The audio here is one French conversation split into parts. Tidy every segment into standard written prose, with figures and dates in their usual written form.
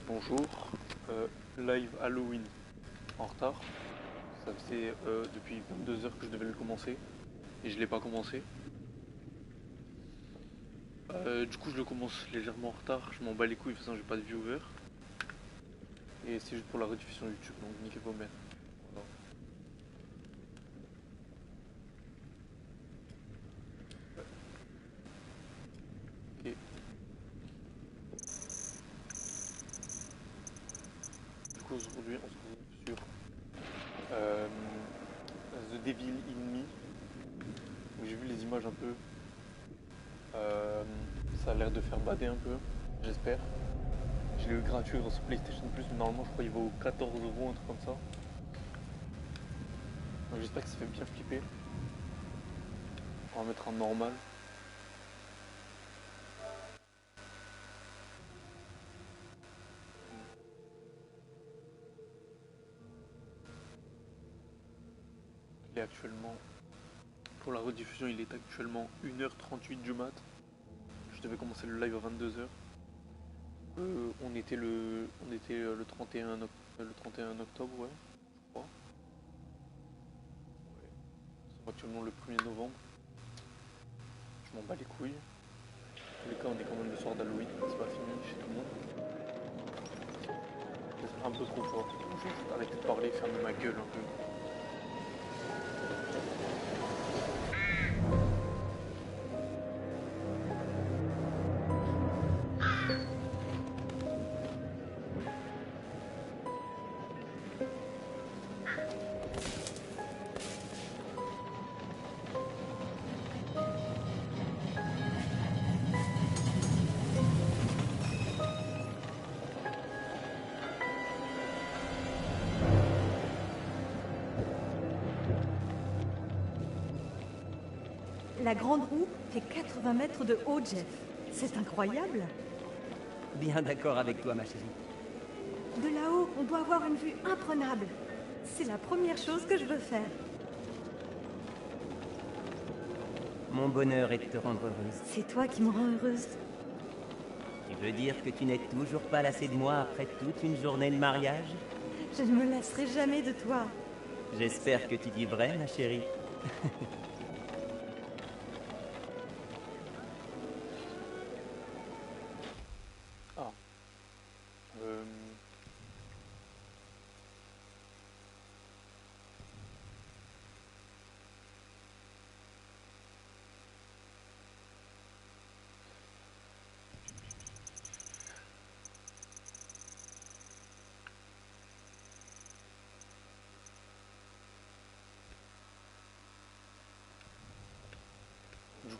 Bonjour, live Halloween en retard. Ça faisait depuis 22 heures que je devais le commencer et je l'ai pas commencé. Du coup je le commence légèrement en retard, je m'en bats les couilles de toute façon j'ai pas de viewer. Et c'est juste pour la rediffusion YouTube, donc niquez vos mères. Voilà. Ok. Du coup aujourd'hui on se retrouve sur euh, The Devil in Me. J'ai vu les images un peu. Ça a l'air de faire bader un peu, j'espère. Je l'ai eu gratuit dans ce PlayStation Plus, mais normalement je crois qu'il vaut 14 €, un truc comme ça. Donc j'espère que ça fait bien flipper. On va mettre en normal. Il est actuellement, pour la rediffusion, il est actuellement 1h38 du mat. Je devais commencer le live à 22 h. On était le 31 octobre, ouais, je crois. Ouais. Nous sommes actuellement le 1er novembre. Je m'en bats les couilles. En tous les cas, on est quand même le soir d'Halloween, c'est pas fini chez tout le monde. C'est un peu trop fort. Je vais juste arrêter de parler, fermer ma gueule un peu. La grande roue fait 80 mètres de haut, Jeff. C'est incroyable. Bien d'accord avec toi, ma chérie. De là-haut, on doit avoir une vue imprenable. C'est la première chose que je veux faire. Mon bonheur est de te rendre heureuse. C'est toi qui me rends heureuse. Tu veux dire que tu n'es toujours pas lassée de moi après toute une journée de mariage? Je ne me lasserai jamais de toi. J'espère que tu dis vrai, ma chérie. Ah.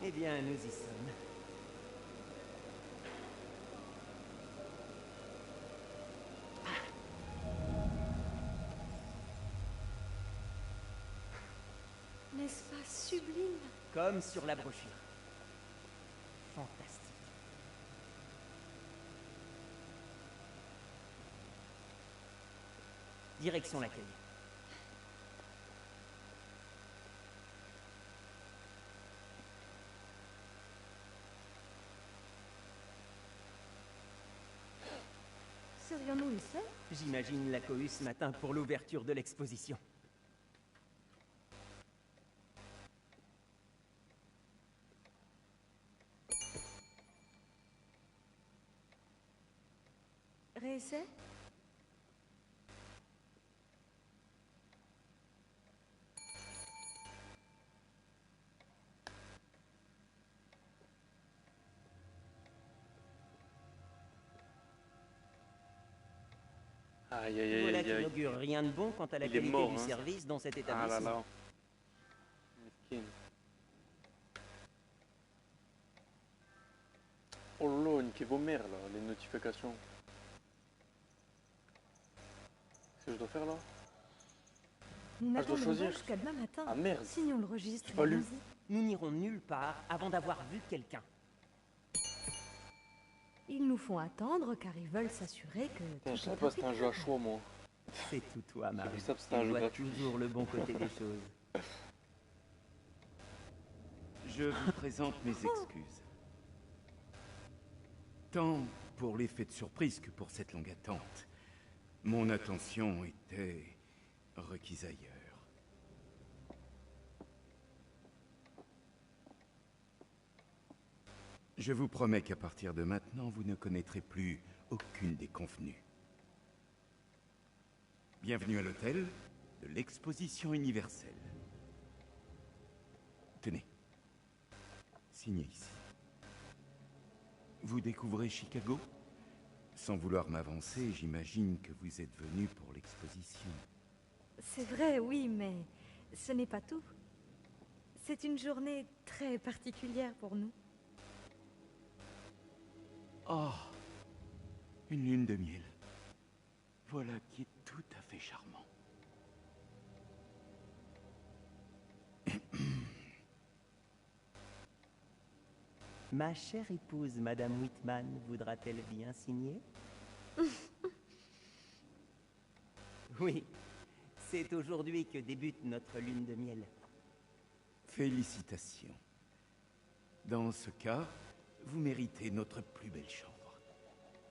Eh bien, nous y sommes. N'est-ce pas sublime? Comme sur la brochure. Fantastique. Direction l'accueil. Serions-nous les seuls? J'imagine la cohue ce matin pour l'ouverture de l'exposition. Réessai? Aïe aïe aïe Voilà aïe qui aïe. n'augure rien de bon quant à la Il est qualité mort, du hein. service dans cet Ah établissement. là là. Mesquine. Oh là, niquez vos mères là, les notifications. Qu'est-ce que je dois faire là? Nous Ah, je dois n'attendrons choisir. pas jusqu'à demain matin. Ah merde. Signons le registre. J'ai pas lu. allons-y. Nous n'irons nulle part avant d'avoir vu quelqu'un. Ils nous font attendre car ils veulent s'assurer que Putain, je tout savais est pas que c'était un jeu à impeccable. choix moi. C'est tout toi, Marie. J'avais ça, c'était Tu un jeu vois gratuit. toujours le bon côté des choses. Je vous présente mes excuses. Tant pour l'effet de surprise que pour cette longue attente. Mon attention était requise ailleurs. Je vous promets qu'à partir de maintenant, vous ne connaîtrez plus aucune des convenues. Bienvenue à l'hôtel de l'Exposition universelle. Tenez, signez ici. Vous découvrez Chicago? Sans vouloir m'avancer, j'imagine que vous êtes venu pour l'exposition. C'est vrai, oui, mais ce n'est pas tout. C'est une journée très particulière pour nous. Oh, une lune de miel. Voilà qui est tout à fait charmant. Ma chère épouse, Madame Whitman, voudra-t-elle bien signer? Oui, c'est aujourd'hui que débute notre lune de miel. Félicitations. Dans ce cas, vous méritez notre plus belle chambre.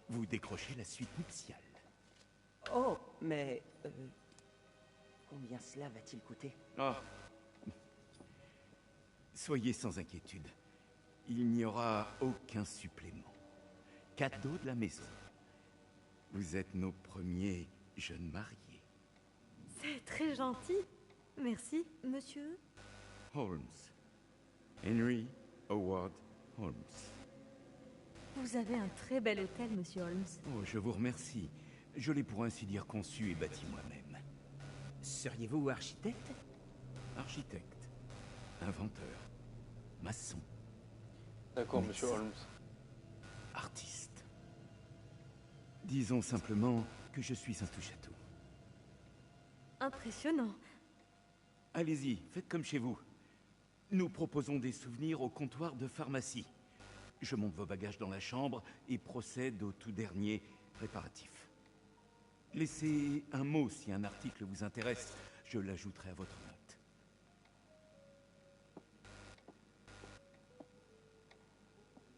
Vous décrochez la suite nuptiale. Oh, mais... combien cela va-t-il coûter? Ah. Soyez sans inquiétude. Il n'y aura aucun supplément. Cadeau de la maison. Vous êtes nos premiers jeunes mariés. C'est très gentil. Merci, monsieur. Holmes. Henry Howard Holmes. Vous avez un très bel hôtel, monsieur Holmes. Oh, je vous remercie. Je l'ai pour ainsi dire conçu et bâti moi-même. Seriez-vous architecte? Architecte, inventeur, maçon, D'accord, monsieur Holmes. artiste. Disons simplement que je suis un touche-à-tout. Impressionnant. Allez-y, faites comme chez vous. Nous proposons des souvenirs au comptoir de pharmacie. Je monte vos bagages dans la chambre et procède au tout dernier préparatif. Laissez un mot si un article vous intéresse. Je l'ajouterai à votre note.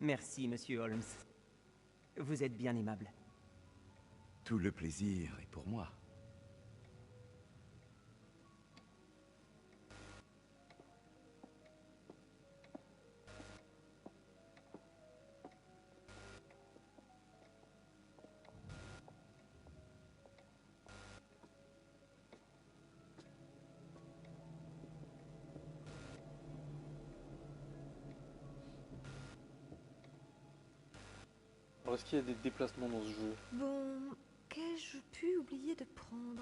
Merci, monsieur Holmes. Vous êtes bien aimable. Tout le plaisir est pour moi. Alors, est-ce qu'il y a des déplacements dans ce jeu? Bon, qu'ai-je pu oublier de prendre?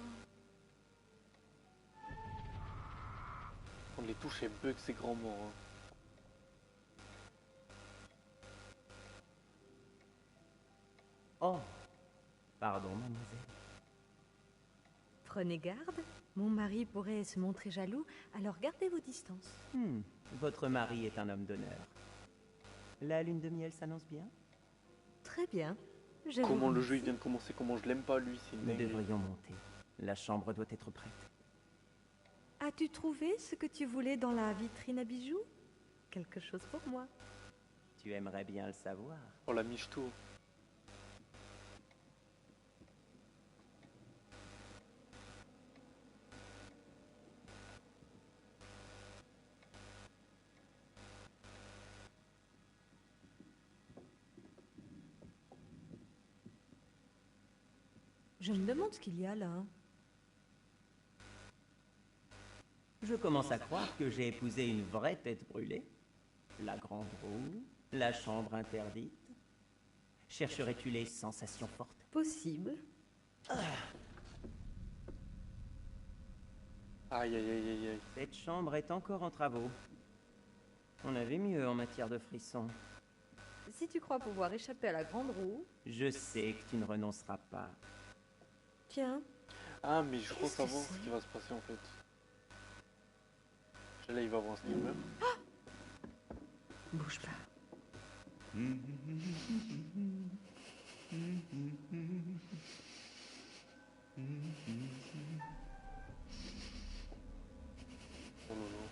Quand les touches elles bug, c'est grand mort. Hein. Oh, pardon, mademoiselle. Prenez garde, mon mari pourrait se montrer jaloux, alors gardez vos distances. Votre mari est un homme d'honneur. La lune de miel s'annonce bien? Très bien. Je Comment vous le jeu il remercie. vient de commencer, comment je l'aime pas lui, c'est une Nous dinguerie. devrions monter. La chambre doit être prête. As-tu trouvé ce que tu voulais dans la vitrine à bijoux? Quelque chose pour moi. Tu aimerais bien le savoir. Oh la michto. Je me demande ce qu'il y a là. Je commence à croire que j'ai épousé une vraie tête brûlée. La grande roue, la chambre interdite. Chercherais-tu les sensations fortes? Possible. Aïe aïe aïe aïe aïe. Cette chambre est encore en travaux. On avait mieux en matière de frissons. Si tu crois pouvoir échapper à la grande roue... Je sais que tu ne renonceras pas. Tiens, Ah mais je crois Qu'est-ce que savoir ce c'est qui va se passer en fait. Là il va avoir un streamer. bouge pas. Oh non non.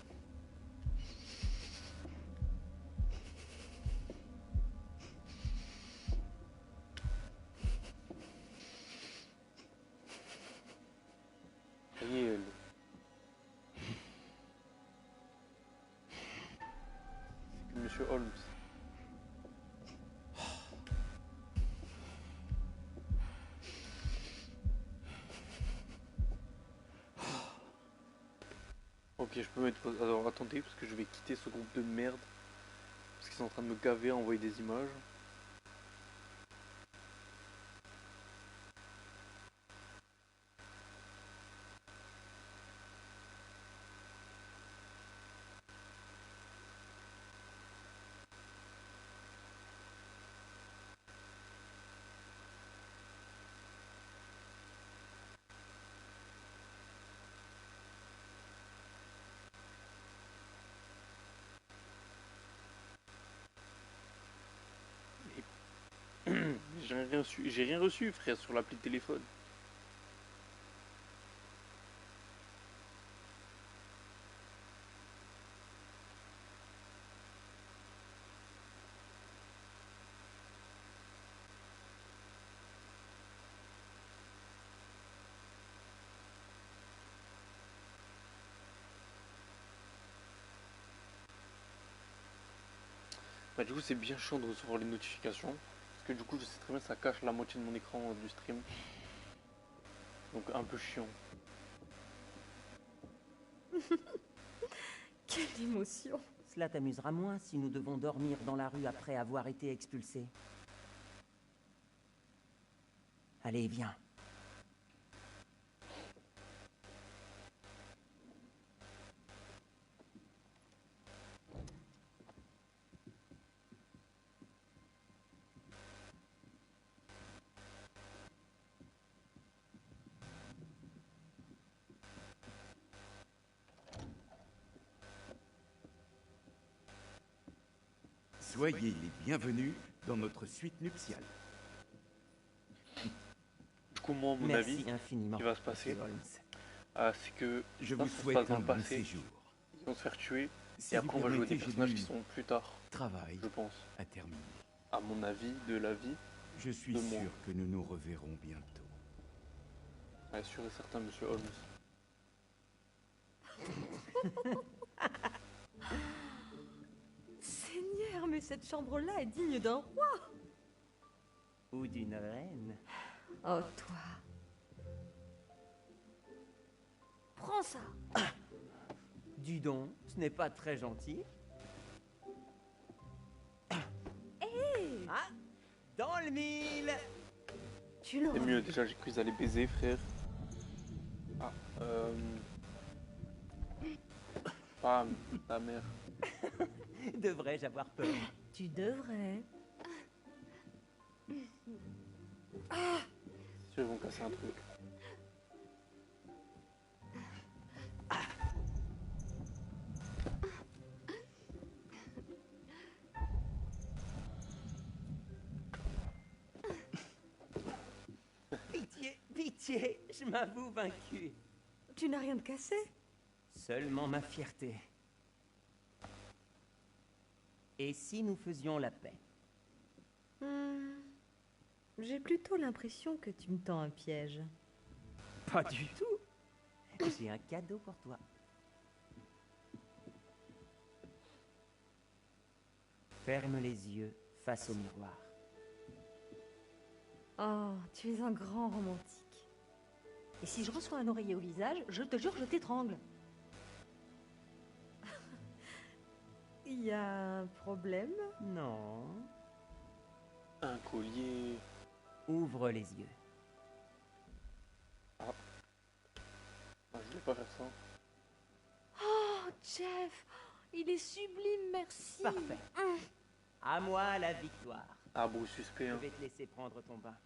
Ok, je peux mettre pause. Alors attendez, parce que je vais quitter ce groupe de merde. Parce qu'ils sont en train de me gaver à envoyer des images. J'ai rien reçu, frère, sur l'appli de téléphone. Bah, du coup, c'est bien chiant de recevoir les notifications. Parce que du coup, je sais très bien que ça cache la moitié de mon écran du stream. Donc, un peu chiant. Quelle émotion. Cela t'amusera moins si nous devons dormir dans la rue après avoir été expulsés. Allez, viens. Soyez les bienvenus dans notre suite nuptiale. Du coup, moi, à mon Merci avis, infiniment. ce qui va se passer, Monsieur Holmes. c'est que Je là, vous ça se souhaite passe un bien bon passé. séjour. Ils vont se faire tuer. Si Et vous après, on va jouer des permettez, j'ai personnages qui du sont plus tard, travail je pense. à terminer. À mon avis, de la vie. Je suis De sûr moi. que nous nous reverrons bientôt. Ouais, sûr et certain, monsieur Holmes. Seigneur, mais cette chambre-là est digne d'un roi. Ou d'une reine. Oh, toi. Prends ça. Dis donc, ce n'est pas très gentil. Ah, dans le mille. Tu l'auras. C'est mieux, déjà, j'ai cru qu'ils allaient baiser, frère. Ah, Pam, ta mère. Devrais-je avoir peur? Tu devrais. C'est sûr, ils vont casser un truc. Pitié, pitié, je m'avoue vaincu. Tu n'as rien de cassé. Seulement ma fierté. Et si nous faisions la paix? J'ai plutôt l'impression que tu me tends un piège. Pas du tout. J'ai un cadeau pour toi. Ferme les yeux face au miroir. Oh, tu es un grand romantique. Et si je reçois un oreiller au visage, je te jure, je t'étrangle. Il y a un problème? Non. Un collier. Ouvre les yeux. Ah, je voulais pas faire ça. Oh, Jeff, il est sublime, merci. Parfait. À moi la victoire. Ah, beau suspect, Je hein. vais te laisser prendre ton bain.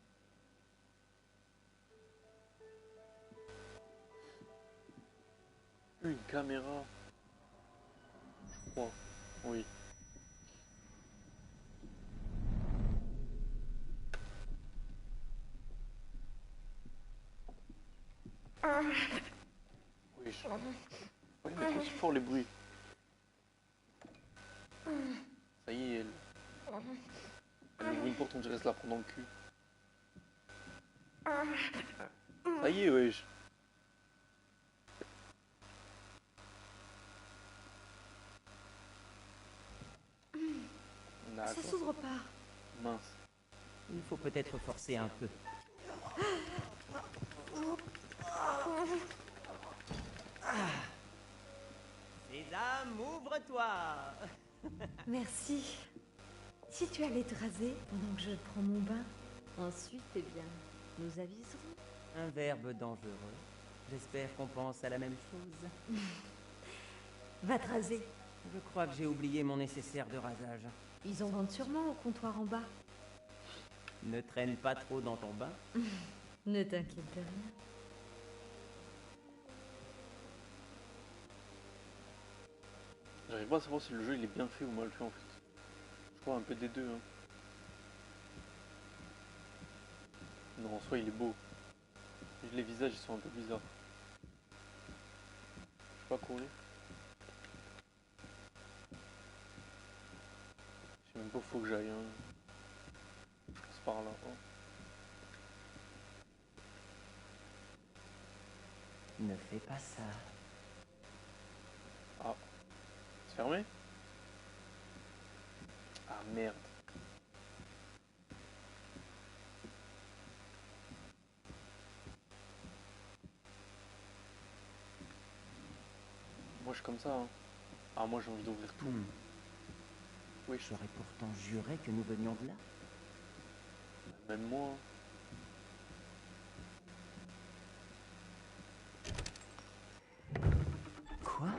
Une caméra. Je crois. Oui. Oui, je... Faut les mettre aussi fort les bruits. Ça y est, elle ouvre une porte, on dirait se la prendre dans le cul. Ça y est, wesh. Ça D'accord. s'ouvre pas. Mince. Il faut peut-être forcer un peu. Sésame, ouvre-toi. Merci. Si tu allais te raser pendant que je prends mon bain, ensuite, eh bien, nous aviserons. Un verbe dangereux. J'espère qu'on pense à la même chose. Va te raser. Je crois que j'ai oublié mon nécessaire de rasage. Ils en vendent sûrement au comptoir en bas. Ne traîne pas trop dans ton bain. Ne t'inquiète de rien. J'arrive pas à savoir si le jeu il est bien fait ou mal fait en fait. Je crois un peu des deux. Hein. Non, en soi il est beau. Les visages ils sont un peu bizarres. Je sais pas courir. Je sais même pas où faut que j'aille. Hein. Je passe par là. Oh. Ne fais pas ça. Ah. C'est fermé? Ah merde. Moi je suis comme ça. Hein. Ah moi j'ai envie d'ouvrir tout. Oui, J'aurais pourtant juré que nous venions de là. même moi. Hein. Quoi?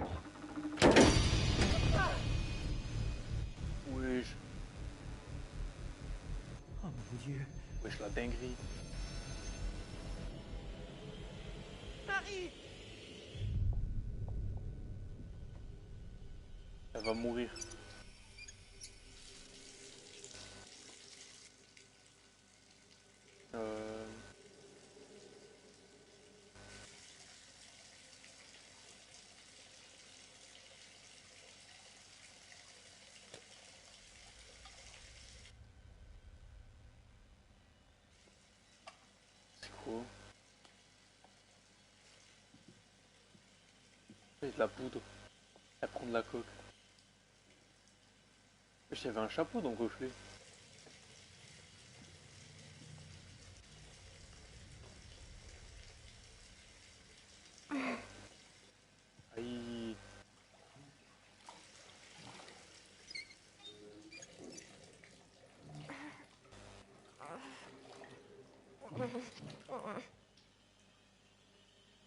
Wesh. Oh mon Dieu. Wesh la dinguerie. Marie! Elle va mourir. C'est quoi? Il y a de la poudre. Elle prend de la coque. Wesh, il y avait un chapeau dans le reflet. Aïe.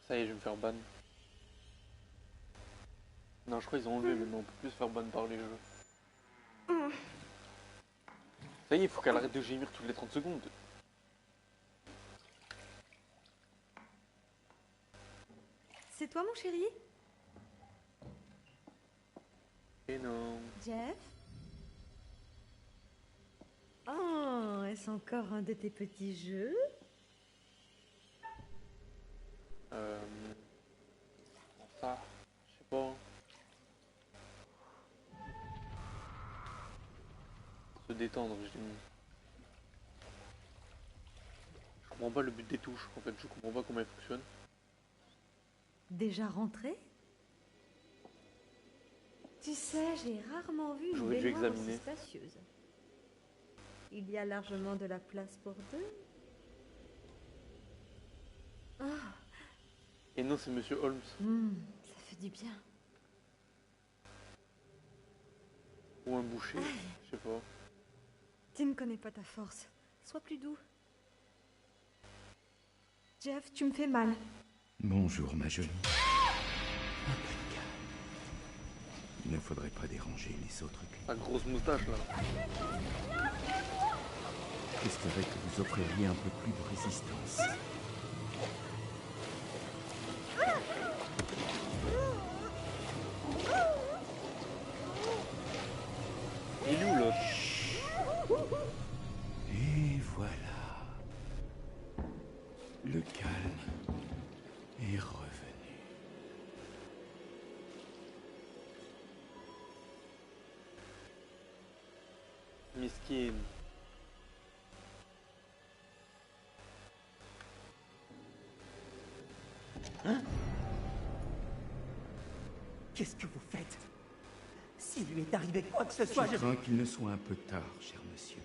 Ça y est, je vais me faire ban. Non, je crois qu'ils ont enlevé maintenant, on peut plus se faire ban par les jeux. Ça y est, il faut qu'elle arrête de gémir toutes les 30 secondes. C'est toi, mon chéri? Et non. Jeff? Oh, est-ce encore un de tes petits jeux? Ça, je sais pas. Se détendre, je dis. Je comprends pas le but des touches, en fait, je comprends pas comment elles fonctionnent. Déjà rentré? Tu sais, j'ai rarement vu une J'aurais dû baignoire examiner. aussi spacieuse. Il y a largement de la place pour deux. Ah, Et non, c'est Monsieur Holmes. ça fait du bien. Ou un boucher, je sais pas. Tu ne connais pas ta force. Sois plus doux. Jeff, tu me fais mal. Bonjour, ma jolie. Un peu de calme. Il ne faudrait pas déranger les autres clients. La grosse moustache là. J'espérais que vous offririez un peu plus de résistance. Il est où l'autre? Et voilà. Le calme est revenu. Miskin. Qu'est-ce que vous faites? S'il lui est arrivé quoi que ce soit, Je crains qu'il ne soit un peu tard, cher monsieur.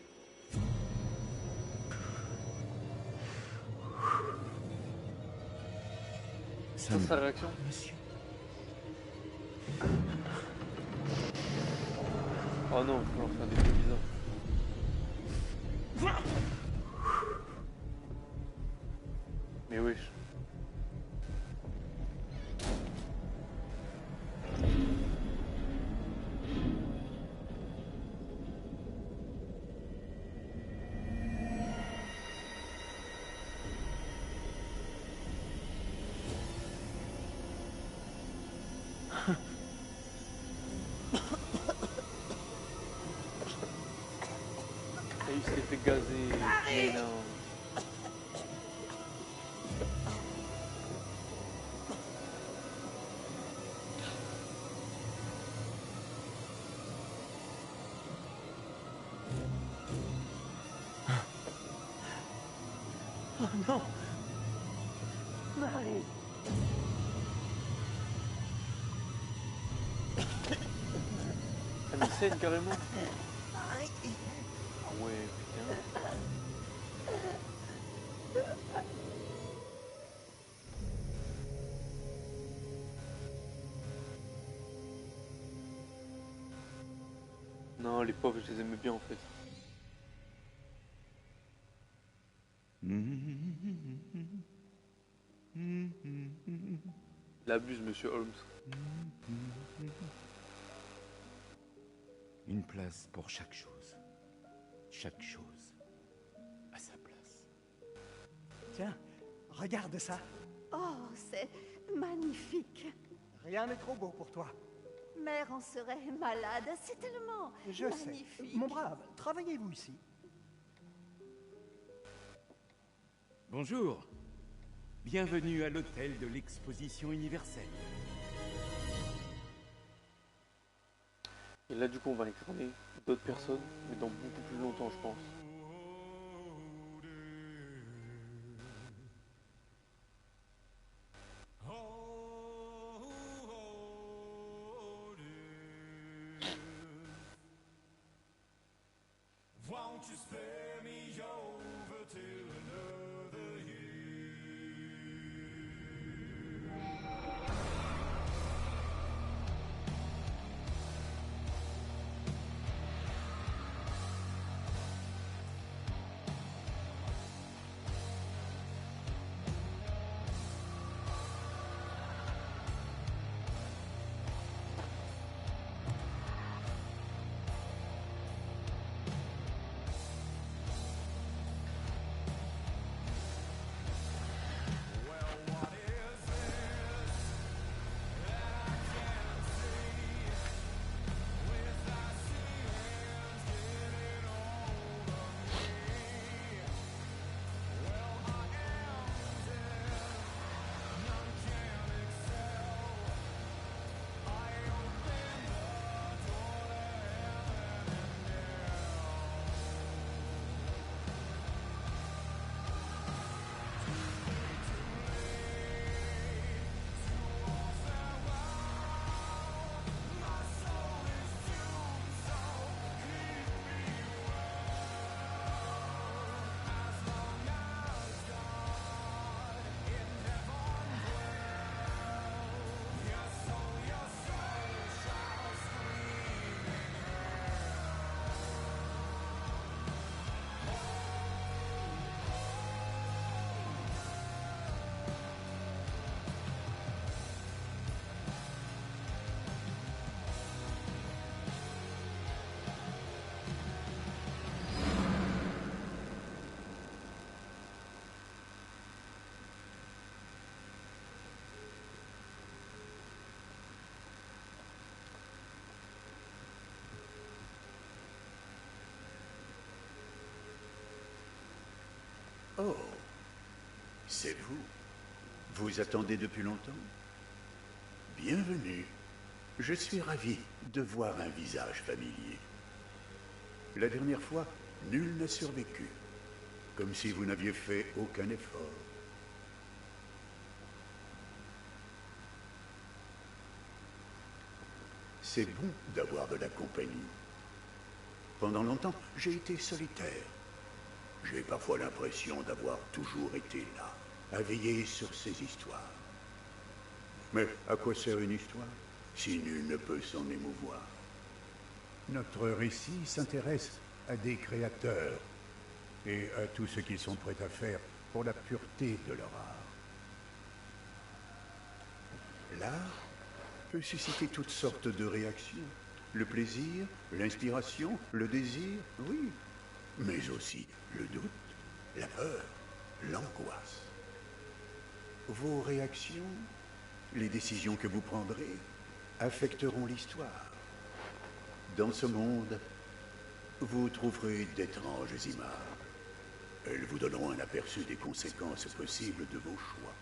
Ça, sa réaction? Monsieur. Oh non, il faut leur faire des trucs bizarres. Mais wesh. Et il s'est fait gazer. Mais non. Oh non! Marie! Elle me saigne carrément. Ah ouais, putain. Non, les pauvres, je les aimais bien en fait. Il abuse, monsieur Holmes. Une place pour chaque chose. Chaque chose à sa place. Tiens, regarde ça. Oh, c'est magnifique. Rien n'est trop beau pour toi. Mère en serait malade, c'est tellement Je magnifique. sais. Mon brave, travaillez-vous ici? Bonjour. Bienvenue à l'hôtel de l'exposition universelle. Et là, du coup, on va incarner d'autres personnes, mais dans beaucoup plus longtemps, je pense. Oh, c'est vous. Vous attendez depuis longtemps? Bienvenue. Je suis ravi de voir un visage familier. La dernière fois, nul n'a survécu. Comme si vous n'aviez fait aucun effort. C'est bon d'avoir de la compagnie. Pendant longtemps, j'ai été solitaire. J'ai parfois l'impression d'avoir toujours été là, à veiller sur ces histoires. Mais à quoi sert une histoire, si nul ne peut s'en émouvoir? Notre récit s'intéresse à des créateurs et à tout ce qu'ils sont prêts à faire pour la pureté de leur art. L'art peut susciter toutes sortes de réactions. Le plaisir, l'inspiration, le désir, oui. Mais aussi le doute, la peur, l'angoisse. Vos réactions, les décisions que vous prendrez, affecteront l'histoire. Dans ce monde, vous trouverez d'étranges images. Elles vous donneront un aperçu des conséquences possibles de vos choix.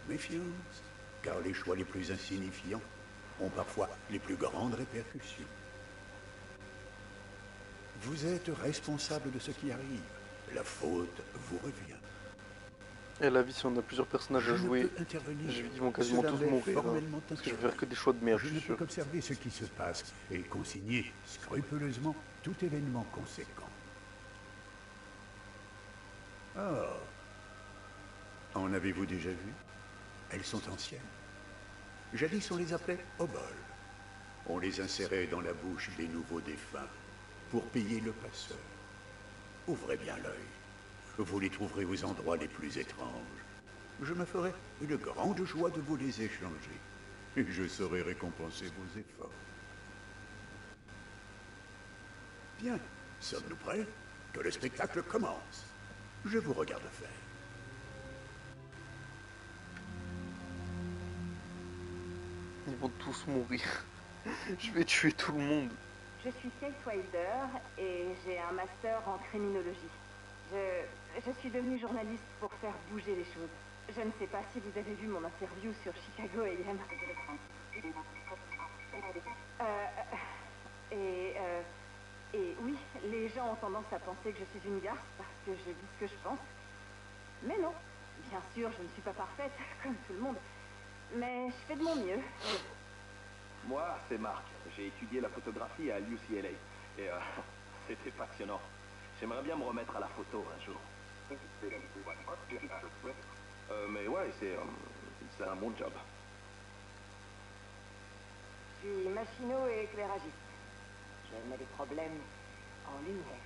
Méfiance, car les choix les plus insignifiants ont parfois les plus grandes répercussions. Vous êtes responsable de ce qui arrive. La faute vous revient. Et la vie, si on a plusieurs personnages à jouer, ils vont quasiment tous mourir. Hein, parce que je vais faire que des choix de merde, Je je ne suis peux sûr. qu'observer ce qui se passe et consigner scrupuleusement tout événement conséquent. Oh. En avez-vous déjà vu? Elles sont anciennes. Jadis, on les appelait oboles. On les insérait dans la bouche des nouveaux défunts pour payer le passeur. Ouvrez bien l'œil. Vous les trouverez aux endroits les plus étranges. Je me ferai une grande joie de vous les échanger. Et je saurai récompenser vos efforts. Bien, sommes-nous prêts? Que le spectacle commence. Je vous regarde faire. Ils vont tous mourir. Je vais tuer tout le monde. Je suis Kate Wilder et j'ai un master en criminologie. Je suis devenue journaliste pour faire bouger les choses. Je ne sais pas si vous avez vu mon interview sur Chicago AM. Et oui, les gens ont tendance à penser que je suis une garce parce que je dis ce que je pense. Mais non, bien sûr, je ne suis pas parfaite, comme tout le monde. Mais je fais de mon mieux. Moi, c'est Marc. J'ai étudié la photographie à l'UCLA. Et c'était passionnant. J'aimerais bien me remettre à la photo un jour. Mais ouais, c'est un bon job. Je suis machino et éclairagiste. Je mets des problèmes en lumière.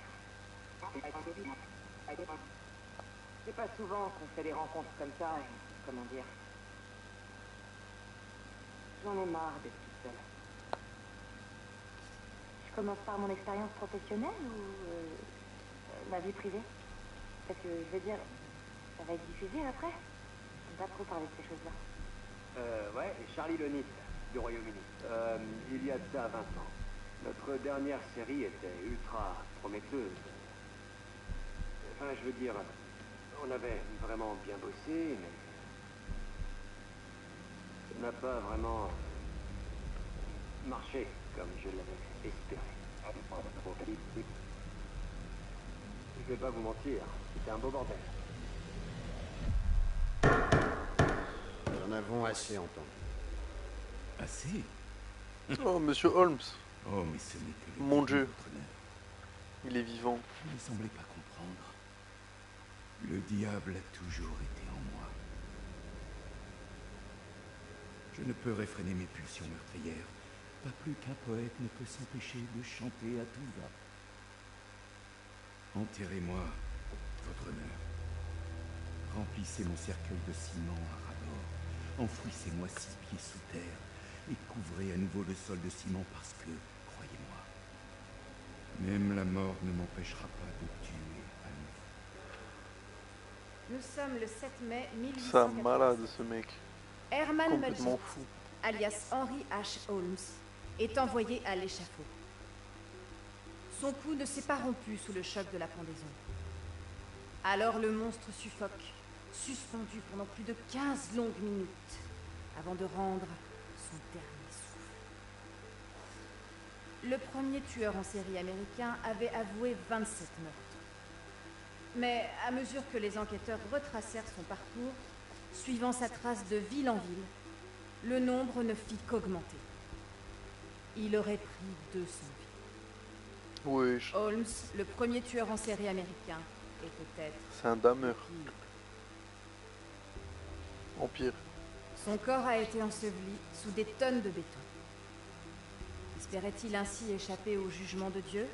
C'est pas souvent qu'on fait des rencontres comme ça, et, comment dire. J'en ai marre d'être toute seule. Je commence par mon expérience professionnelle ou ma vie privée? Parce que je veux dire, ça va être diffusé après. J'aime pas trop parler de ces choses-là. Ouais, Charlie Lennis, du Royaume-Uni. Il y a de ça 20 ans. Notre dernière série était ultra prometteuse. Enfin, je veux dire, on avait vraiment bien bossé, mais ça n'a pas vraiment marché comme je l'avais espéré. Je vais pas vous mentir, c'était un beau bordel. Nous en avons assez entendu. Assez? Oh, monsieur Holmes. Oh, mais ce n'est que le Mon début, Dieu. votre honneur. Il est vivant. Vous ne semblez pas comprendre. Le diable a toujours été en moi. Je ne peux réfréner mes pulsions meurtrières. Pas plus qu'un poète ne peut s'empêcher de chanter à tout va. Enterrez-moi, votre honneur. Remplissez mon cercueil de ciment à ras-bord. Enfouissez-moi 6 pieds sous terre. Et couvrez à nouveau le sol de ciment parce que, croyez-moi, même la mort ne m'empêchera pas de tuer à nouveau. Nous sommes le 7 mai C'est un 1886. malade, ce mec. Herman Complètement Melchett, fou. alias Henry H. Holmes, est envoyé à l'échafaud. Son cou ne s'est pas rompu sous le choc de la pendaison. Alors le monstre suffoque, suspendu pendant plus de 15 longues minutes, avant de rendre son dernier souffle. Le premier tueur en série américain avait avoué 27 meurtres. Mais à mesure que les enquêteurs retracèrent son parcours, suivant sa trace de ville en ville, le nombre ne fit qu'augmenter. Il aurait pris 200 vies. Oui, Holmes, le premier tueur en série américain, est peut-être c'est un dameur. pire. Empire. Son corps a été enseveli sous des tonnes de béton. Espérait-il ainsi échapper au jugement de Dieu?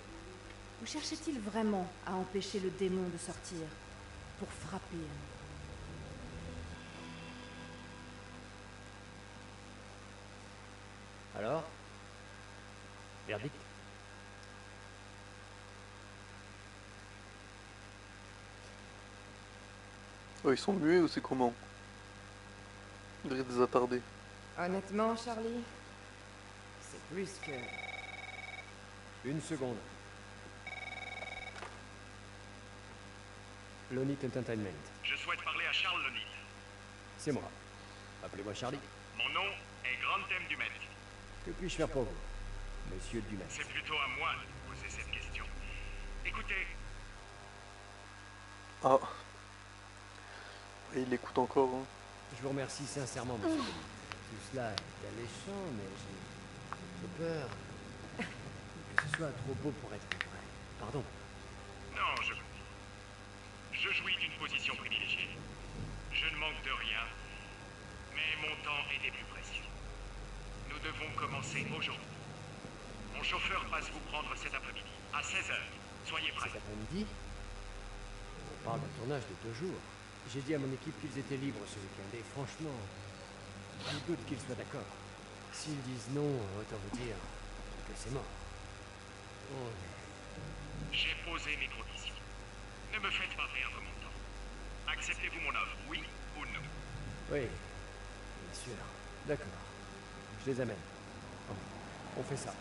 Ou cherchait-il vraiment à empêcher le démon de sortir, pour frapper? Alors? Verdict? Oh, ils sont muets ou c'est comment? On dirait des attardés. Honnêtement, Charlie, c'est plus que... Une seconde. Lonit Entertainment. Je souhaite parler à Charles Lonit. C'est moi. Appelez-moi Charlie. Mon nom est Grantem Dumet. Que puis-je faire pour vous, monsieur Dumet? C'est plutôt à moi de poser cette question. Écoutez, Ah. Et il écoute encore. Hein. Je vous remercie sincèrement, monsieur Lonit. Tout cela est alléchant, mais j'ai peur que ce soit trop beau pour être vrai. Pardon. non, je jouis d'une position privilégiée. Je ne manque de rien, mais mon temps est des plus précieux. Nous devons commencer aujourd'hui. Mon chauffeur passe vous prendre cet après-midi, à 16h. Soyez prêts. Cet après-midi? On parle d'un tournage de 2 jours. J'ai dit à mon équipe qu'ils étaient libres ce week-end, et franchement, je doute qu'ils soient d'accord. S'ils disent non, autant vous dire que c'est mort. Oh. J'ai posé mes conditions. Ne me faites pas perdre mon temps. Acceptez-vous mon offre, oui ou non? Oui, bien sûr. D'accord. Je les amène. On fait ça.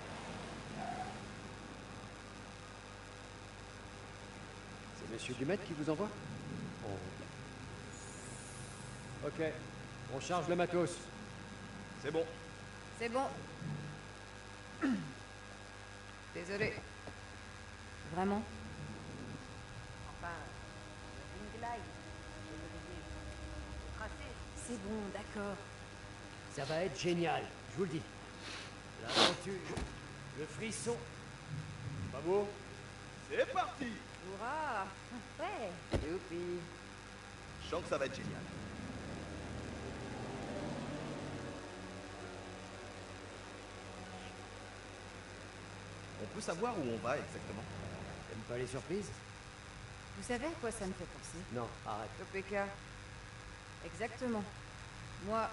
C'est monsieur Dumet qui vous envoie? Ok. On charge le matos. C'est bon. C'est bon. Désolé. Vraiment? Enfin, une glide. Je veux dire, le tracé. C'est bon, d'accord. Ça va être génial, je vous le dis. L'aventure, le frisson. Pas beau? C'est parti. Hurrah! Ouais. Youpi! Je sens que ça va être génial. On peut savoir où on va exactement? T'aimes pas les surprises? Vous savez à quoi ça me fait penser? Non, arrête. OPK. Exactement. Moi,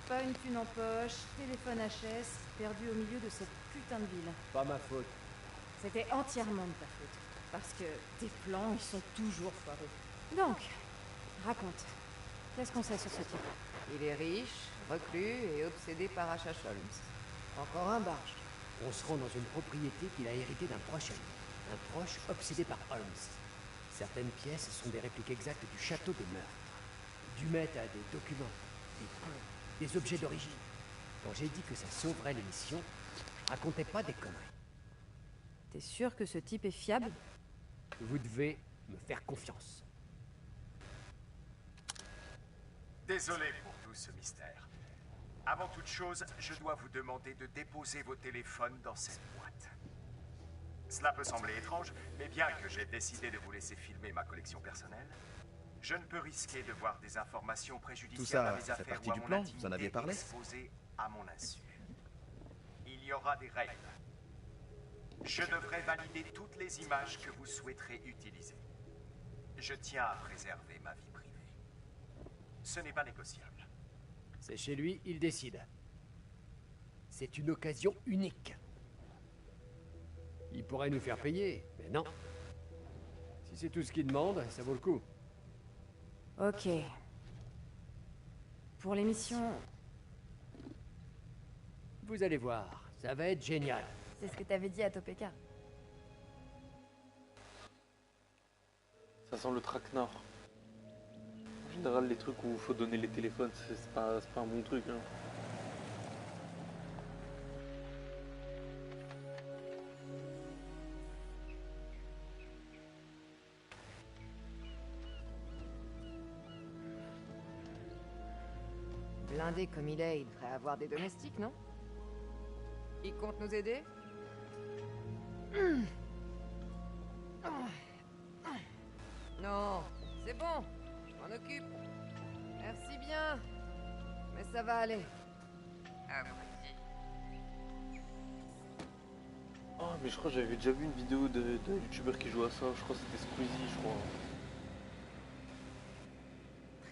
pas une thune en poche, téléphone HS, perdu au milieu de cette putain de ville. Pas ma faute. C'était entièrement de ta faute. Parce que tes plans, ils sont toujours foireux. Donc, raconte. Qu'est-ce qu'on sait sur ce type? Il est riche, reclus et obsédé par H.H. Holmes. Encore un barge. On se rend dans une propriété qu'il a héritée d'un proche ami. Un proche obsédé par Holmes. Certaines pièces sont des répliques exactes du château des meurtres. Dumet a des documents, des plans, des objets d'origine. Quand j'ai dit que ça sauverait l'émission, je racontais pas des conneries. T'es sûr que ce type est fiable? Vous devez me faire confiance. Désolé pour tout ce mystère. Avant toute chose, je dois vous demander de déposer vos téléphones dans cette boîte. Cela peut sembler étrange, mais bien que j'ai décidé de vous laisser filmer ma collection personnelle, je ne peux risquer de voir des informations préjudiciables à mes affaires partie ou à du mon plan, intimité vous en aviez parlé? exposées à mon insu. Il y aura des règles. Je devrais valider toutes les images que vous souhaiterez utiliser. Je tiens à préserver ma vie privée. Ce n'est pas négociable. C'est chez lui, il décide. C'est une occasion unique. Il pourrait nous faire payer, mais non. Si c'est tout ce qu'il demande, ça vaut le coup. Ok. Pour l'émission... Vous allez voir, ça va être génial. C'est ce que t'avais dit à Topeka. Ça sent le traquenard. En général, les trucs où il faut donner les téléphones, c'est pas un bon truc. Hein. Blindé comme il est, il devrait avoir des domestiques, non? Il compte nous aider? Non, c'est bon, je m'en occupe. Merci bien, mais ça va aller. Apprécie. Mais je crois que j'avais déjà vu une vidéo de youtubeur qui joue à ça. Je crois que c'était Squeezie, je crois.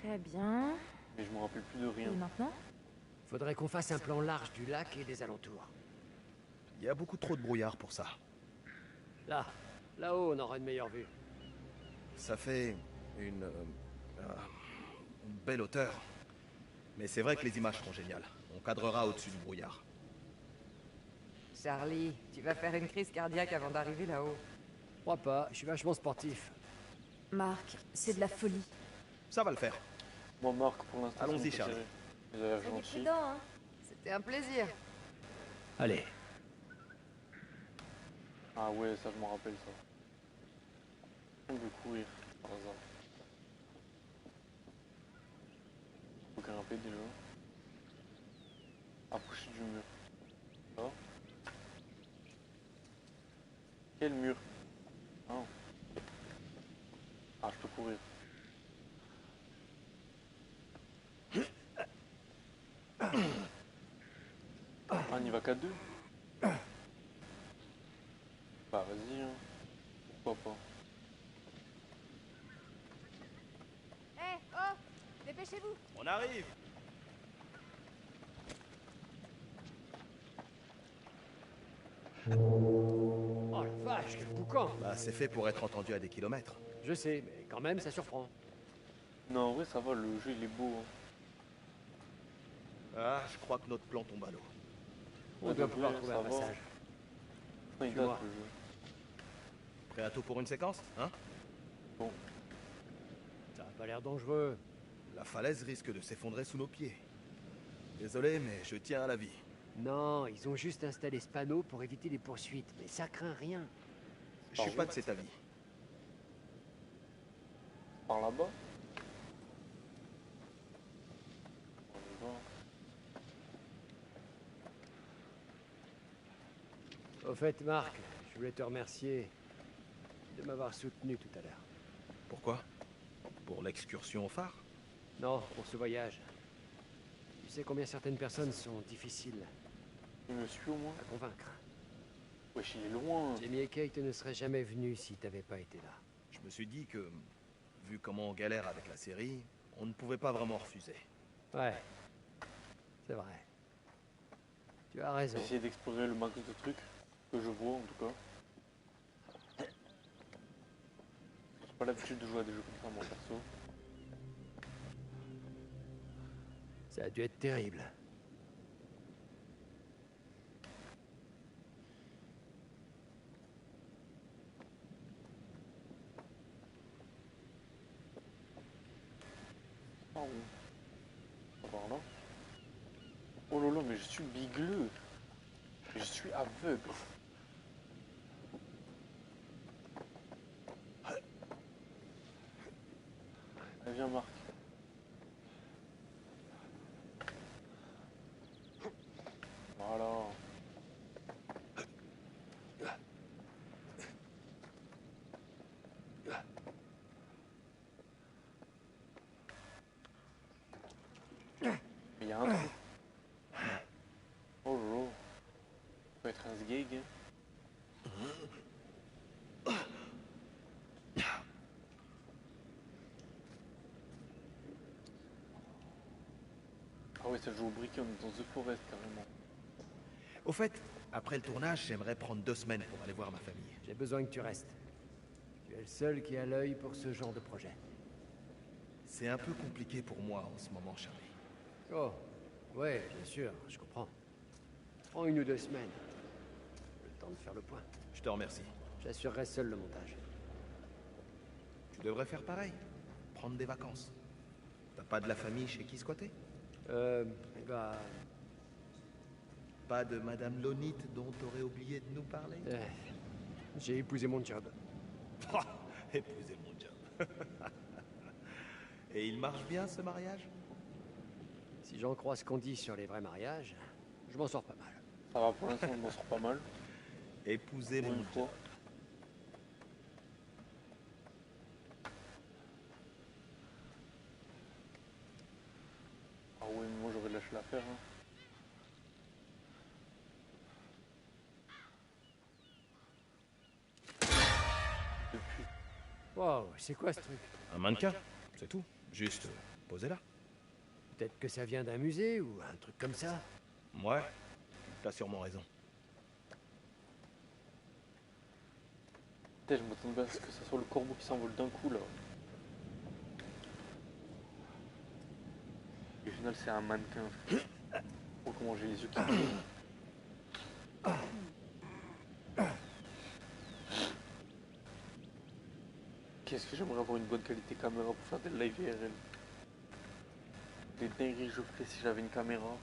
Très bien. Mais je me rappelle plus de rien. Et maintenant? Faudrait qu'on fasse un plan large du lac et des alentours. Il y a beaucoup trop de brouillard pour ça. Là-haut, on aura une meilleure vue. Ça fait une belle hauteur. Mais c'est vrai que les images seront géniales. On cadrera au-dessus du brouillard. Charlie, tu vas faire une crise cardiaque avant d'arriver là-haut. Je crois pas, je suis vachement sportif. Marc, c'est de la folie. Ça va le faire. Moi, Marc, pour l'instant. Allons-y, c'est Charlie. Vous avez l'air Soyez gentil. prudent, hein. C'était un plaisir. Allez. Ah ouais, ça je m'en rappelle ça. On veut courir, par hasard. Faut grimper déjà. Approcher du mur. Là. Quel mur? Ah. Ah, je peux courir. Ah, on n'y va qu'à deux? Bah vas-y, hein. Pourquoi pas? Hé, oh! Dépêchez-vous! On arrive. Oh la vache, quel boucan! Bah, c'est fait pour être entendu à des kilomètres. Je sais, mais quand même, ça surprend. Non, en vrai, ça va, le jeu il est beau. Hein. Ah, je crois que notre plan tombe à l'eau. On doit pouvoir trouver un passage. Non, il date le jeu. Prêt à tout pour une séquence, hein? Bon. Ça a pas l'air dangereux. La falaise risque de s'effondrer sous nos pieds. Désolé, mais je tiens à la vie. Non, ils ont juste installé ce panneau pour éviter les poursuites, mais ça craint rien. Je suis pas de cet avis. Par là-bas? On y va. Au fait, Marc, je voulais te remercier de m'avoir soutenu tout à l'heure. Pourquoi? Pour l'excursion au phare? Non, pour ce voyage. Tu sais combien certaines personnes sont difficiles Il me suit au moins? à convaincre. Wesh, il est loin. Jamie et Kate ne seraient jamais venus si t'avais pas été là. Je me suis dit que, vu comment on galère avec la série, on ne pouvait pas vraiment refuser. Ouais, c'est vrai. Tu as raison. Essayer d'explorer le max de trucs que je vois en tout cas. J'ai pas l'habitude de jouer à des jeux comme ça, moi perso. Ça a dû être terrible. Ah oui. Par là. Oh là là, mais je suis bigleux. Je suis aveugle. Allez, viens Marc. Voilà. Mais il y a un truc. Oh là là. Ça peut être un sgeg. Ah ouais, ça joue au briquet, on est dans The Forest carrément. Au fait, après le tournage, j'aimerais prendre 2 semaines pour aller voir ma famille. J'ai besoin que tu restes. Tu es le seul qui a l'œil pour ce genre de projet. C'est un peu compliqué pour moi en ce moment, Charlie. Oh, ouais, bien sûr, je comprends. Prends 1 ou 2 semaines. Le temps de faire le point. Je te remercie. J'assurerai seul le montage. Tu devrais faire pareil. Prendre des vacances. T'as pas de la famille chez qui squatter? Bah... Pas de Madame Lonite dont t'aurais oublié de nous parler? J'ai épousé mon job. Épousé mon job. Et il marche bien ce mariage? Si j'en crois ce qu'on dit sur les vrais mariages, je m'en sors pas mal. Ça va pour l'instant, on m'en sort pas mal. Épouser Pour mon une fois. job. Ah ouais, mais moi j'aurais lâché l'affaire. Hein. Wow, c'est quoi ce truc? Un mannequin, c'est tout. Juste posez là. Peut-être que ça vient d'un musée ou un truc comme ça. Ouais, t'as sûrement raison. Putain, je m'attendais à ce que ça soit le corbeau qui s'envole d'un coup là. Au final, c'est un mannequin. Oh, comment j'ai les yeux qui brillent. Qu'est-ce que j'aimerais avoir une bonne qualité caméra pour faire des live IRL. Des dingueries que je ferais si j'avais une caméra.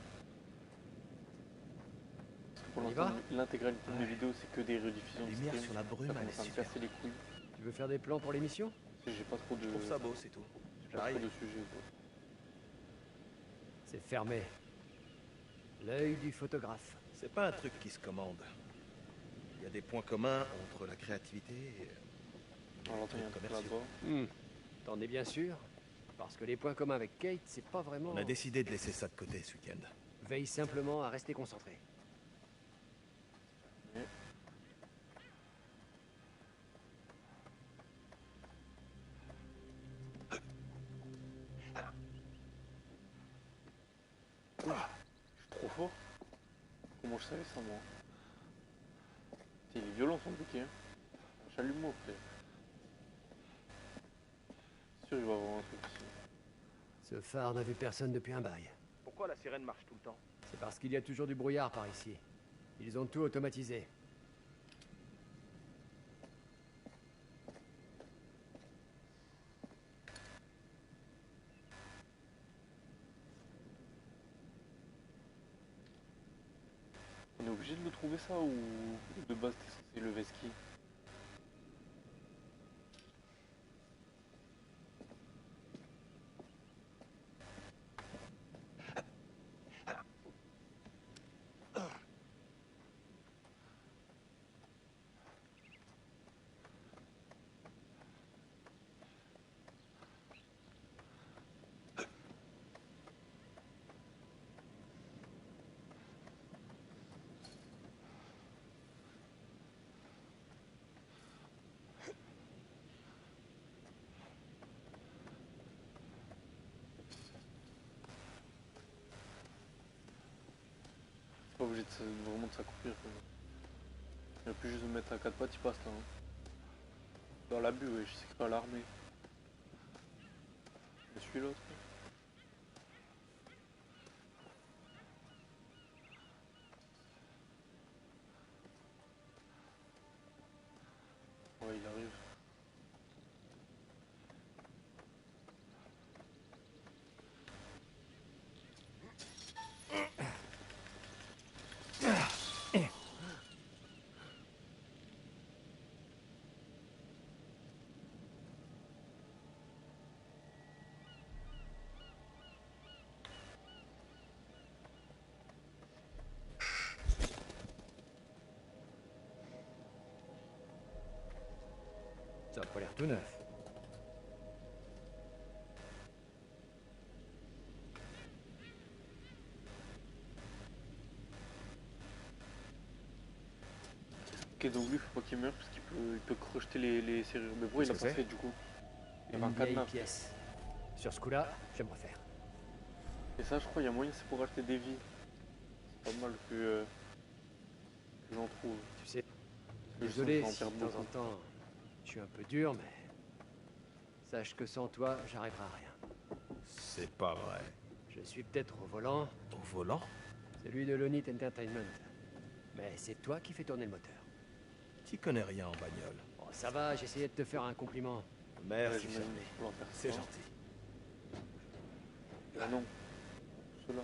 Parce que pour l'instant, l'intégralité de mes vidéos, c'est que des rediffusions de lumière stream. sur la brume, Ça elle commence est à me super. casser les couilles. Tu veux faire des plans pour l'émission? J'ai pas trop de... Je trouve ça beau, c'est tout. J'ai pas trop de sujets, quoi. C'est fermé. L'œil du photographe. C'est pas un truc qui se commande. Il y a des points communs entre la créativité et... Alors attends, il y a un truc là-bas. T'en es bien sûr? Parce que les points communs avec Kate, c'est pas vraiment... On a décidé de laisser ça de côté ce week-end. Veille simplement à rester concentré. Je suis trop fort. Comment je savais ça, moi? Il est violent son bouquet. Hein. J'allume-moi, frère. Sûr, il va y avoir un truc ici. Ce phare n'a vu personne depuis un bail. Pourquoi la sirène marche tout le temps? C'est parce qu'il y a toujours du brouillard par ici. Ils ont tout automatisé. On est obligé de le trouver ça ou de base t'es censé lever ski? Pas obligé de vraiment de s'accroupir. Il a plus juste de mettre à quatre pattes, il passe là. Hein. Dans l'abus, ouais, je sais que pas l'armée. Je suis l'autre. Ouais, il arrive. Ça a pas l'air tout neuf. Ok, donc lui, faut pas qu'il meure parce qu'il peut crocheter les serrures. Mais pourquoi il a Qu'est-ce pas que fait c'est? du coup? Il y avait Une un vieille cadenas. pièce. Sur ce coup-là, j'aimerais faire. Et ça, je crois, il y a moyen, c'est pour acheter des vies. C'est pas mal que j'en trouve. Tu sais, Je désolé sens que si j'en de perds temps en beaucoup. temps, je suis un peu dur, mais... Sache que sans toi, j'arriverai à rien. C'est pas vrai. Je suis peut-être au volant. Au volant? Celui de Lonit Entertainment. Mais c'est toi qui fais tourner le moteur. Tu connais rien en bagnole. Oh, ça va, j'essayais de te faire un compliment. Merci, Ouais, Charlie. faut en faire C'est ça. gentil. Ah non. Ceux-là.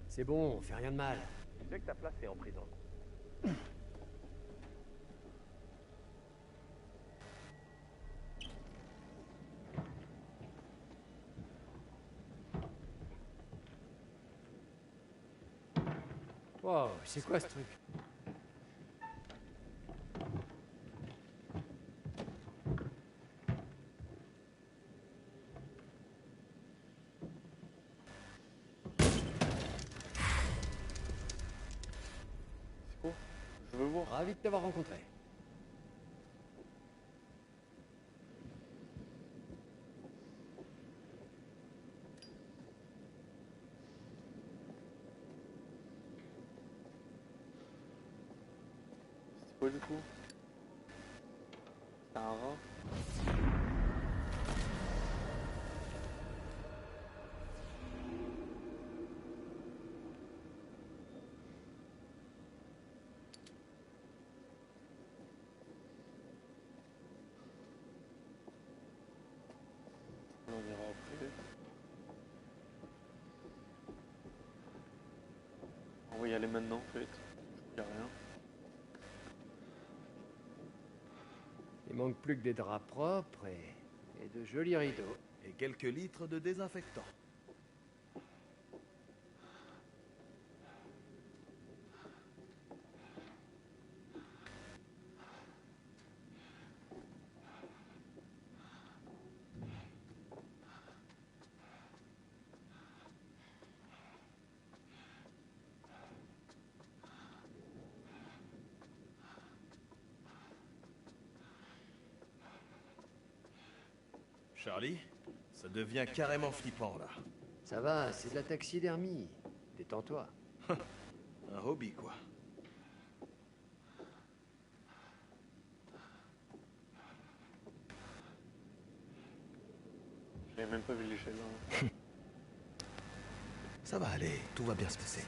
C'est bon, on fait rien de mal. Tu sais que ta place est en prison. Wow, c'est quoi ce truc? veux voir. Ravi de t'avoir rencontré. C'est quoi du coup? C'est un rat. On ira après. On va y aller maintenant en fait. Y'a rien. Il manque plus que des draps propres et de jolis rideaux. Et quelques litres de désinfectant. Charlie, ça devient carrément flippant là. Ça va, c'est de la taxidermie. Détends-toi. Un hobby quoi. J'avais même pas vu l'échelle là. Ça va aller, tout va bien se passer.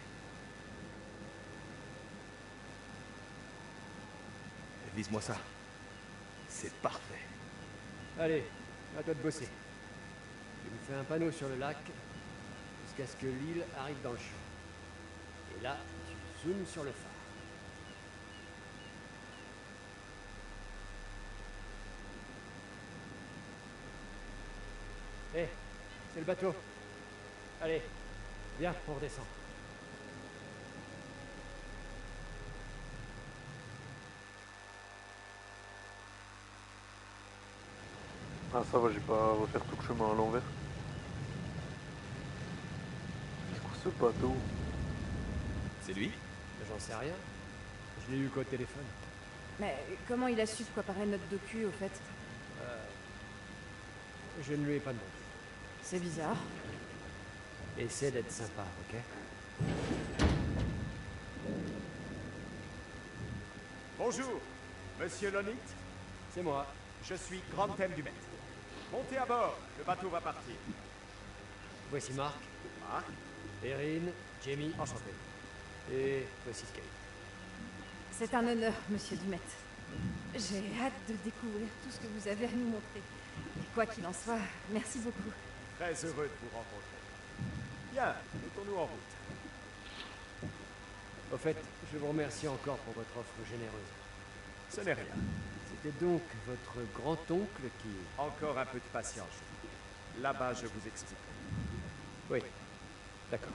Vise-moi ça. C'est parfait. Allez, à toi de bosser. Tu me fais un panneau sur le lac jusqu'à ce que l'île arrive dans le champ. Et là, tu zoomes sur le phare. Hé, c'est le bateau. Allez, viens, on redescend. Ah ça va, j'ai pas à refaire tout le chemin à l'envers. C'est quoi ce bateau? C'est lui? J'en sais rien. Je l'ai eu qu'au téléphone. Mais comment il a su de quoi paraît notre docu, au fait? Je ne lui ai pas demandé. C'est bizarre. Essaie d'être sympa, ok? Bonjour, monsieur Lonit. C'est moi. Je suis Grand Thème du Maître. Montez à bord, le bateau va partir. Voici Marc. Marc. Erin, Jamie. Enchanté. Et voici Kate. C'est un honneur, monsieur Dumet. J'ai hâte de découvrir tout ce que vous avez à nous montrer. Et quoi qu'il en soit, merci beaucoup. Très heureux de vous rencontrer. Bien, mettons-nous en route. Au fait, je vous remercie encore pour votre offre généreuse. Ce n'est rien. C'était donc votre grand-oncle qui... Encore un peu de patience. Là-bas, je vous explique. Oui, d'accord.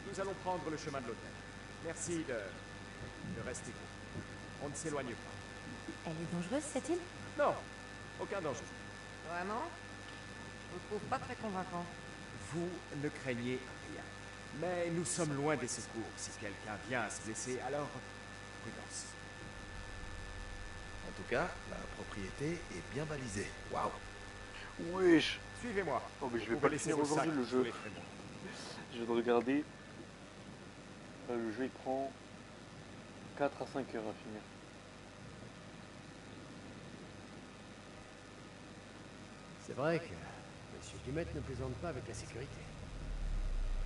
Nous allons prendre le chemin de l'hôtel. Merci de rester court. On ne s'éloigne pas. Elle est dangereuse, cette île? Non, aucun danger. Vraiment? Je vous trouve pas très convaincant. Vous ne craignez rien. Mais nous sommes loin des secours. Si quelqu'un vient à se blesser, alors prudence. En tout cas, la propriété est bien balisée. Waouh. Wesh. Suivez-moi. Oh mais je vais Vous pas le laisser finir vos aujourd'hui sacs le sous jeu. les traîneaux. Je viens de regarder. Le jeu il prend 4 à 5 heures à finir. C'est vrai que Monsieur Dumet ne plaisante pas avec la sécurité.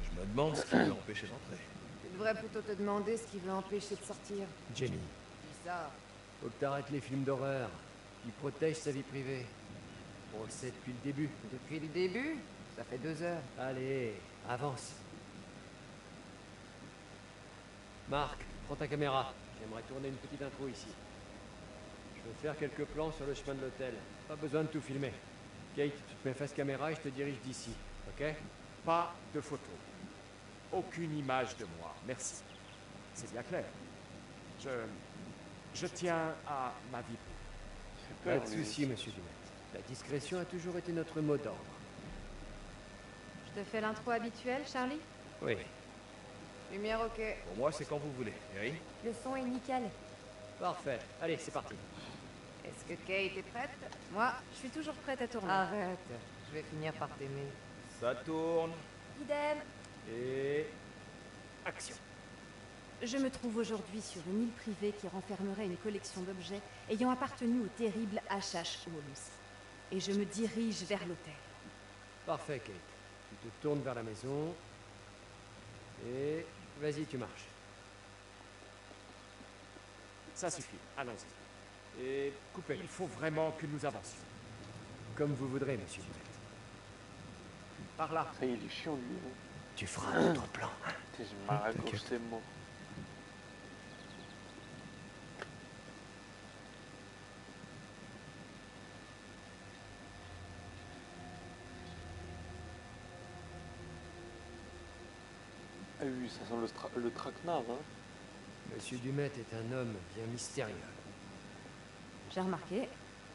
Je me demande ce qui peut empêcher d'entrer. Tu devrais plutôt te demander ce qui veut empêcher de sortir. Jenny, Dis ça. faut que t'arrêtes les films d'horreur. Qui protègent sa vie privée. On le sait depuis le début. Depuis le début? Ça fait 2 heures. Allez, avance. Marc, prends ta caméra. J'aimerais tourner une petite intro ici. Je veux faire quelques plans sur le chemin de l'hôtel. Pas besoin de tout filmer. Kate, tu te mets face caméra et je te dirige d'ici, ok? Pas de photo. Aucune image de moi, merci. C'est bien clair. Je tiens à ma vie. Pas de souci, monsieur Dumet. La discrétion a toujours été notre mot d'ordre. Je te fais l'intro habituelle, Charlie? Oui. Lumière ok. Pour moi, c'est quand vous voulez. Harry? Le son est nickel. Parfait. Allez, c'est parti. Est-ce que Kate est prête? Moi, je suis toujours prête à tourner. Arrête. Je vais finir par t'aimer. Ça tourne. Idem. Et... action. Je me trouve aujourd'hui sur une île privée qui renfermerait une collection d'objets ayant appartenu au terrible H.H. Holmes. Et je me dirige vers l'hôtel. Parfait, Kate. Tu te tournes vers la maison. Et... vas-y, tu marches. Ça suffit, allons-y. Et... coupez. Il faut vraiment que nous avancions. Comme vous voudrez, monsieur Dumet. Par là. Ça y est, il est chiant, lui. Hein. Tu feras un autre plan. Je m'arrête quand c'est mort. Ah oui, ça sent le traquenard, hein. Monsieur Dumet est un homme bien mystérieux. J'ai remarqué.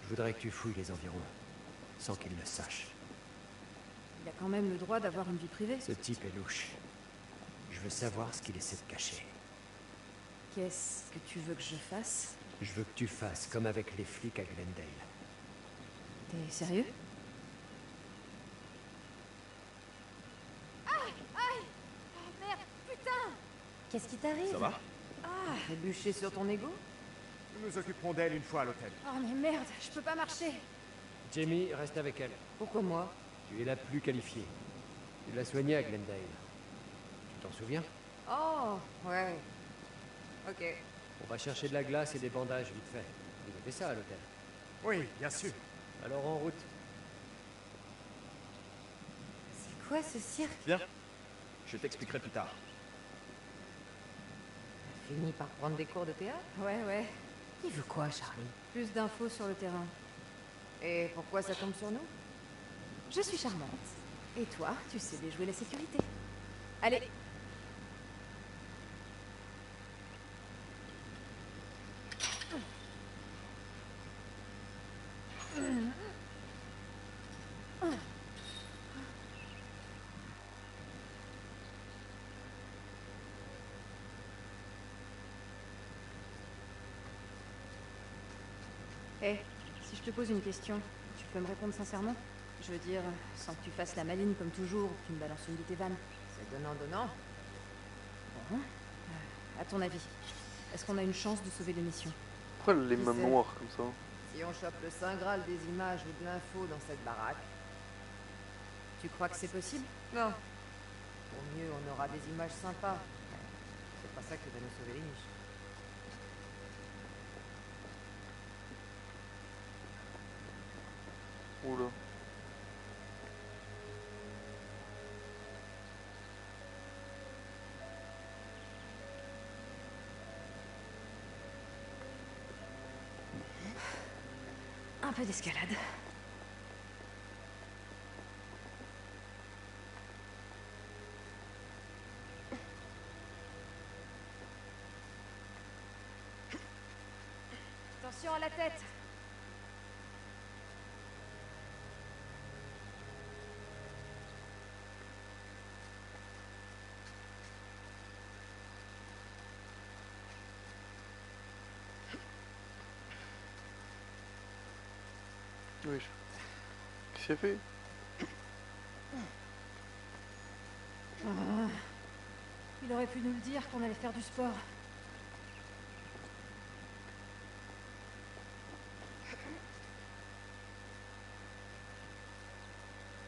Je voudrais que tu fouilles les environs, sans qu'il le sache. Il a quand même le droit d'avoir une vie privée. Ce type est louche. Je veux savoir ce qu'il essaie de cacher. Qu'est-ce que tu veux que je fasse? Je veux que tu fasses comme avec les flics à Glendale. T'es sérieux? Aïe! Aïe! Oh merde! Putain! Qu'est-ce qui t'arrive? Ça va? Ah, t'es bûché sur ton ego? Nous nous occuperons d'elle une fois à l'hôtel. Oh mais merde, je peux pas marcher. Jamie, reste avec elle. Pourquoi moi? Tu es la plus qualifiée. Tu l'as soignée à Glendale. Tu t'en souviens? Oh, ouais. Ok. On va chercher de la glace et des bandages vite fait. Vous avez ça à l'hôtel? Oui, bien sûr. Alors en route. C'est quoi ce cirque? Viens. Je t'expliquerai plus tard. Fini par prendre des cours de théâtre? Ouais. Il veut quoi, Charlie? Plus d'infos sur le terrain. Et pourquoi ça tombe sur nous? Je suis charmante. Et toi, tu sais déjouer la sécurité. Allez. Hé, si je te pose une question, tu peux me répondre sincèrement? Je veux dire, sans que tu fasses la maline comme toujours, ou que tu me balances une de tes vannes. C'est donnant-donnant. Bon. À ton avis, est-ce qu'on a une chance de sauver l'émission? Pourquoi les mains sait? noires comme ça? Si on chope le Saint Graal des images ou de l'info dans cette baraque. Tu crois que c'est possible? Non. Au mieux, on aura des images sympas. C'est pas ça qui va nous sauver les niches. Oula. Un peu d'escalade. Attention à la tête. Oui. Qu'est-ce qu'il a fait? Il aurait pu nous le dire qu'on allait faire du sport.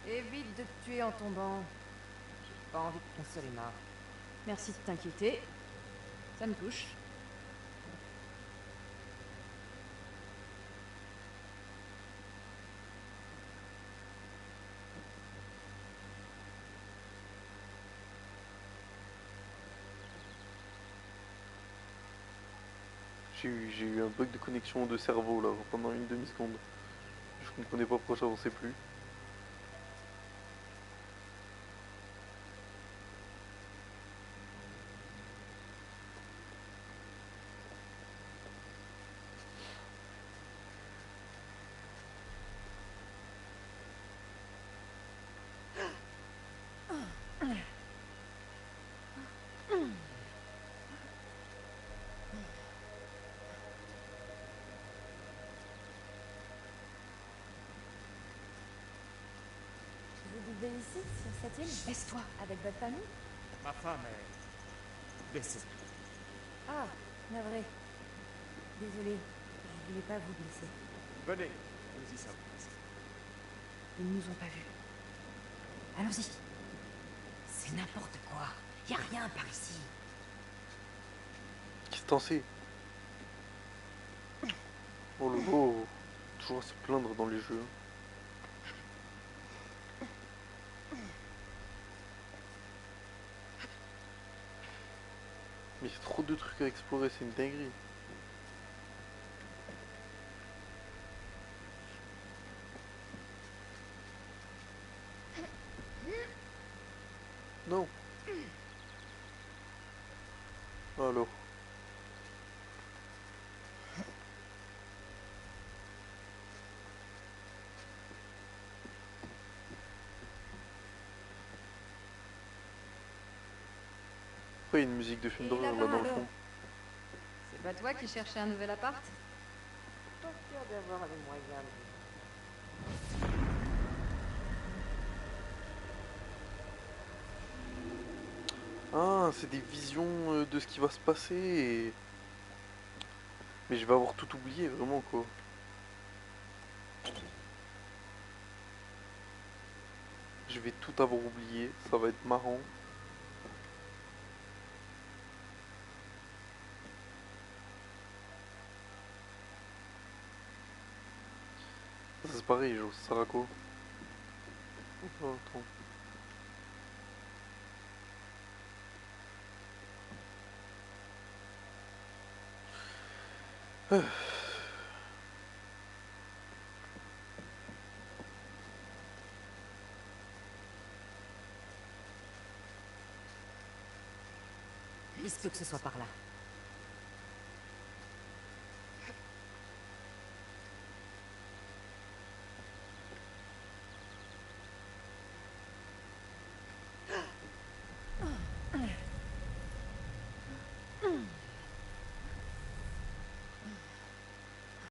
Évite de te tuer en tombant. J'ai pas envie de consoler Marc. Merci de t'inquiéter. Ça me touche. J'ai eu un bug de connexion de cerveau là pendant une demi-seconde. Je comprenais pas pourquoi j'avançais plus. Vous vivez ici, sur cette île? Baisse-toi. Avec votre famille? Ma femme est blessée. Ah, navré. Désolé, je voulais pas vous blesser. Venez, nous y sommes presque. Ils nous ont pas vus. Allons-y. C'est n'importe quoi. Y a rien par ici. Qu'est-ce que t'en sais? Oh le beau, toujours à se plaindre dans les jeux. Mais il y a trop de trucs à explorer, c'est une dinguerie. Non. Alors. Pourquoi il y a une musique de film d'horreur là dans le fond? C'est pas toi qui cherchais un nouvel appart? Pas sûr d'avoir les moyens. Ah, c'est des visions de ce qui va se passer. Mais je vais avoir tout oublié, vraiment quoi. Je vais tout avoir oublié, ça va être marrant. Ça c'est pareil, genre, ça sert à quoi? Oh, attends. Il se peut que ce soit par là.